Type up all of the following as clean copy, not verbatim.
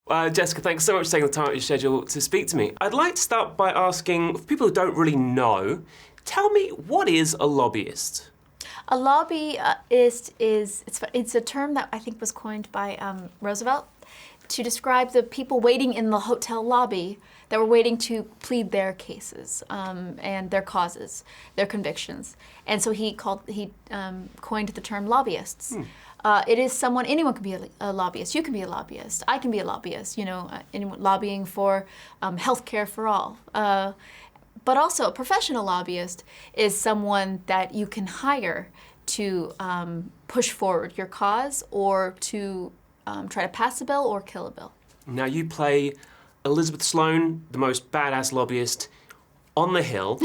Jessica, thanks so much for taking the time out of your schedule to speak to me. I'd like to start by asking, for people who don't really know, tell me, what is a lobbyist? A lobbyist it's a term that I think was coined by Roosevelt to describe the people waiting in the hotel lobby that were waiting to plead their cases and their causes, their convictions. And so he coined the term lobbyists. It is someone, anyone can be a lobbyist. You can be a lobbyist. I can be a lobbyist, anyone lobbying for healthcare for all. But also a professional lobbyist is someone that you can hire to push forward your cause or to try to pass a bill or kill a bill. Now you play Elizabeth Sloane, the most badass lobbyist on the Hill.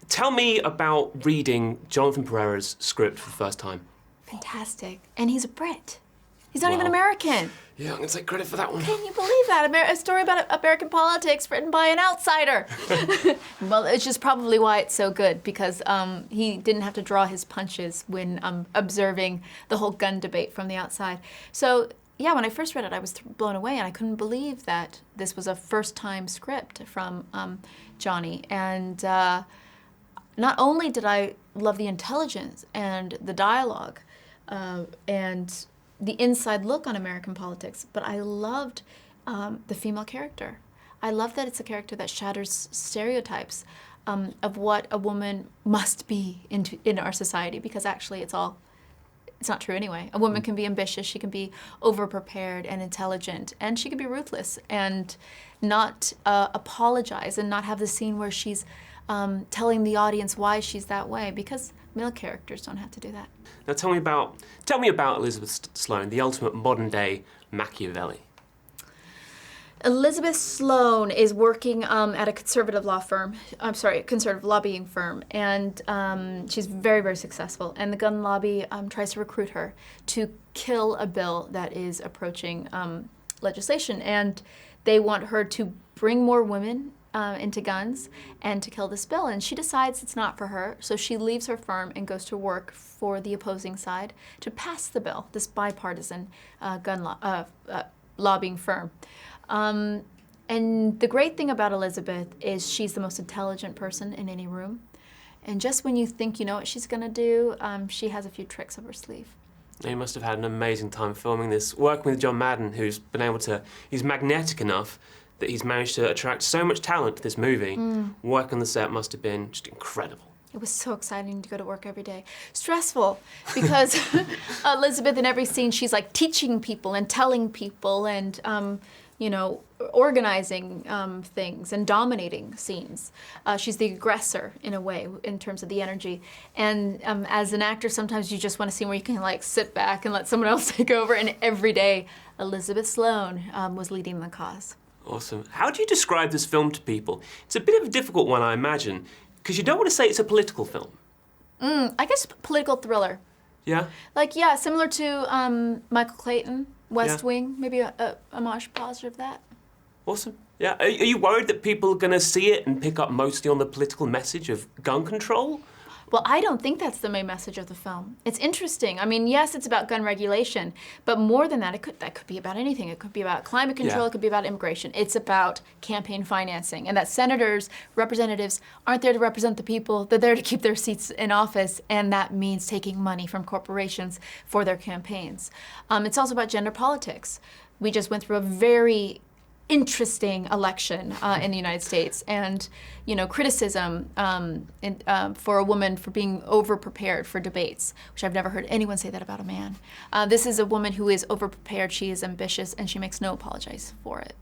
Tell me about reading Jonathan Pereira's script for the first time. Fantastic. And he's a Brit. He's not even American. Yeah, I'm gonna take credit for that one. Can you believe that? A story about American politics written by an outsider. Well, it's just probably why it's so good, because he didn't have to draw his punches when observing the whole gun debate from the outside. So, yeah, when I first read it, I was blown away, and I couldn't believe that this was a first-time script from Johnny. And not only did I love the intelligence and the dialogue and the inside look on American politics, but I loved the female character. I love that it's a character that shatters stereotypes of what a woman must be in our society, because actually it's not true anyway. A woman can be ambitious, she can be over-prepared and intelligent, and she can be ruthless and not apologize and not have the scene where she's telling the audience why she's that way, because male characters don't have to do that. Now tell me about Elizabeth Sloane, the ultimate modern-day Machiavelli. Elizabeth Sloane is working at a conservative conservative lobbying firm, and she's very, very successful. And the gun lobby tries to recruit her to kill a bill that is approaching legislation, and they want her to bring more women into guns and to kill this bill. And she decides it's not for her, so she leaves her firm and goes to work for the opposing side to pass the bill, this bipartisan lobbying firm. And the great thing about Elizabeth is she's the most intelligent person in any room. And just when you think you know what she's gonna do, she has a few tricks up her sleeve. You must have had an amazing time filming this, working with John Madden, he's magnetic enough that he's managed to attract so much talent to this movie. Work on the set must have been just incredible. It was so exciting to go to work every day. Stressful, because Elizabeth, in every scene, she's like teaching people and telling people and, organizing things and dominating scenes. She's the aggressor, in a way, in terms of the energy. And as an actor, sometimes you just want a scene where you can like sit back and let someone else take over. And every day, Elizabeth Sloane was leading the cause. Awesome. How do you describe this film to people? It's a bit of a difficult one, I imagine, because you don't want to say it's a political film. I guess political thriller. Yeah? Similar to Michael Clayton, West Wing, maybe a homage positive of that. Awesome. Yeah. Are you worried that people are going to see it and pick up mostly on the political message of gun control? Well, I don't think that's the main message of the film. It's interesting. I mean, yes, it's about gun regulation, but more than that, that could be about anything. It could be about climate control, It could be about immigration. It's about campaign financing, and that senators, representatives aren't there to represent the people. They're there to keep their seats in office, and that means taking money from corporations for their campaigns. It's also about gender politics. We just went through a very interesting election in the United States, and criticism for a woman for being over-prepared for debates, which I've never heard anyone say that about a man. This is a woman who is over-prepared, she is ambitious, and she makes no apologies for it.